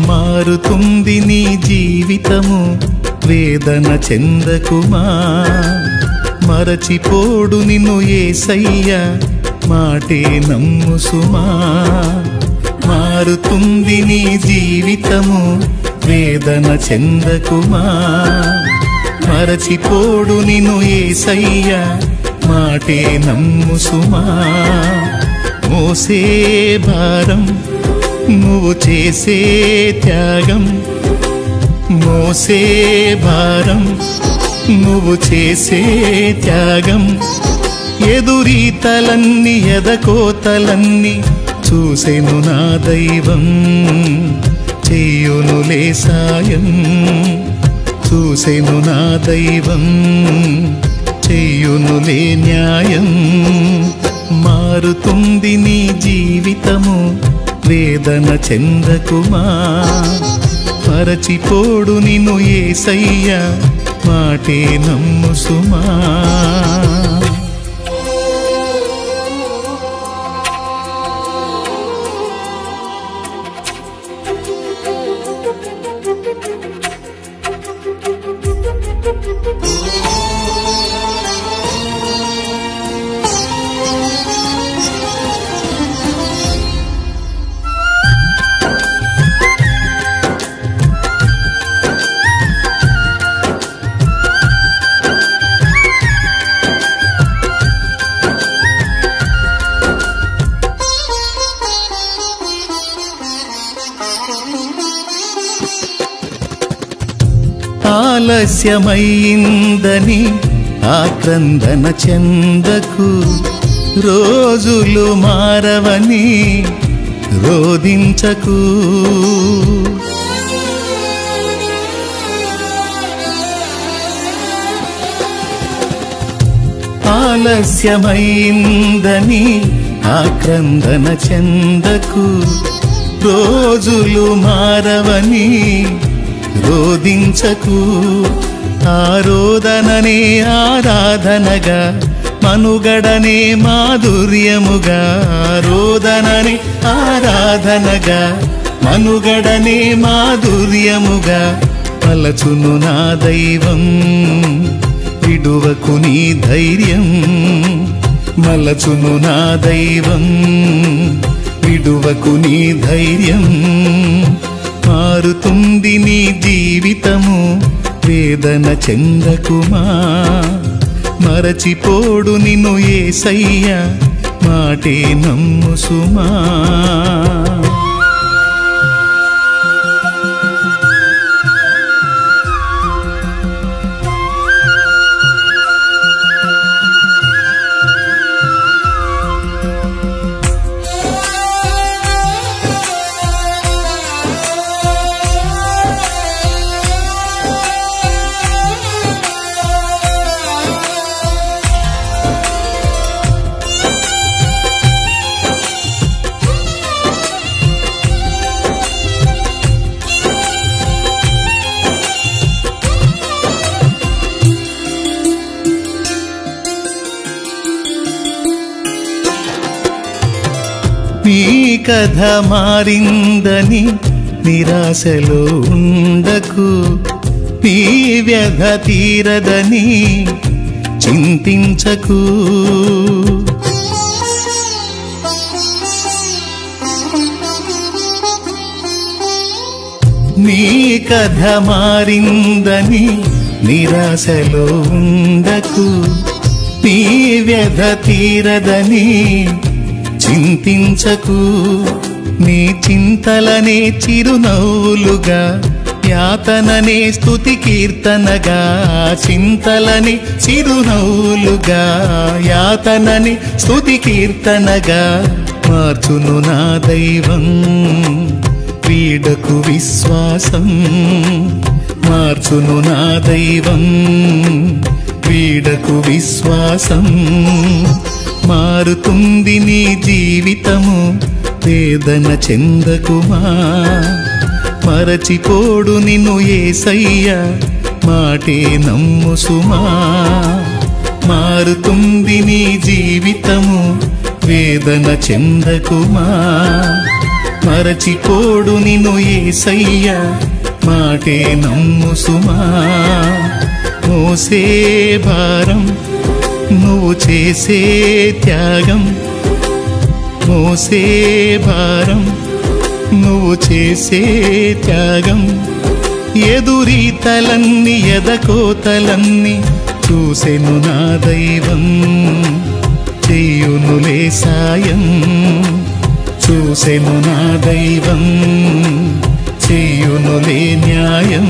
మారుతుంది నీ జీవితము వేదన చెందకుమా మరచిపోడు నిన్ను యేసయ్య మాటే నమ్ము సుమా మారుతుంది నీ జీవితము వేదన చెందకుమా మరచిపోడు నిన్ను యేసయ్య మాటే నమ్ము సుమా మోసే భారం నువ్వు చేసే త్యాగం మోసే భారం నువ్వు చేసే త్యాగం ఎదురీతలన్నీ ఎదకోతలన్నీ చూసెను నా దైవం చెయ్యునులే సాయం చూసెను నా దైవం చెయ్యునులే న్యాయం మారుతుంది నీ జీవితము వేదన చెందకుమా మరచిపోడు నిన్ను యేసయ్య మాటే నమ్ము సుమా ఆలస్యమైందని ఆక్రందన చెందకు రోజులు మారవని రోదించకు ఆలస్యమైందని ఆక్రందన చెందకు రోజులు మారవని రోదించకు ఆరోదననే ఆరాధనగా మనుగడనే మాధుర్యముగా ఆరోదననే ఆరాధనగా మనుగడనే మాధుర్యముగా పలచును నా దైవం విడువకు నీ ధైర్యం మలచును నా దైవం విడువకు నీ ధైర్యం మారుతుంది నీ జీవితము వేదన చెందకుమా మరచిపోడు నిన్ను యేసయ్య మాటే నమ్ము సుమా నీ కథ మారిందని నిరాశలో ఉండకు నీ వ్యధ తీరదని చింతించకు నీ కథ మారిందని నిరాశలో ఉండకు నీ వ్యధ తీరదని చింతించకు నీ చింతలనే చిరునవ్వులుగా యాతననే స్తుతి కీర్తనగా చింతలని చిరునవ్వులుగా యాతనని స్తుతి కీర్తనగా మార్చును నా దైవం వీడకు విశ్వాసం మార్చును నా దైవం వీడకు విశ్వాసం మారుతుంది నీ జీవితము వేదన చెందకుమా మరచిపోడు నిన్ను యేసయ్య మాటే నమ్ము సుమా మారుతుంది నీ జీవితము వేదన చెందకుమా మరచిపోడు నిన్ను యేసయ్య మాటే నమ్ము సుమా మోసే భారం నువ్వు చేసే త్యాగం మోసే భారం నువ్వు చేసే త్యాగం ఎదురీతలన్నీ ఎదకోతలన్నీ చూసెను నా దైవం చెయ్యునులే సాయం చూసెను నా దైవం చెయ్యునులే న్యాయం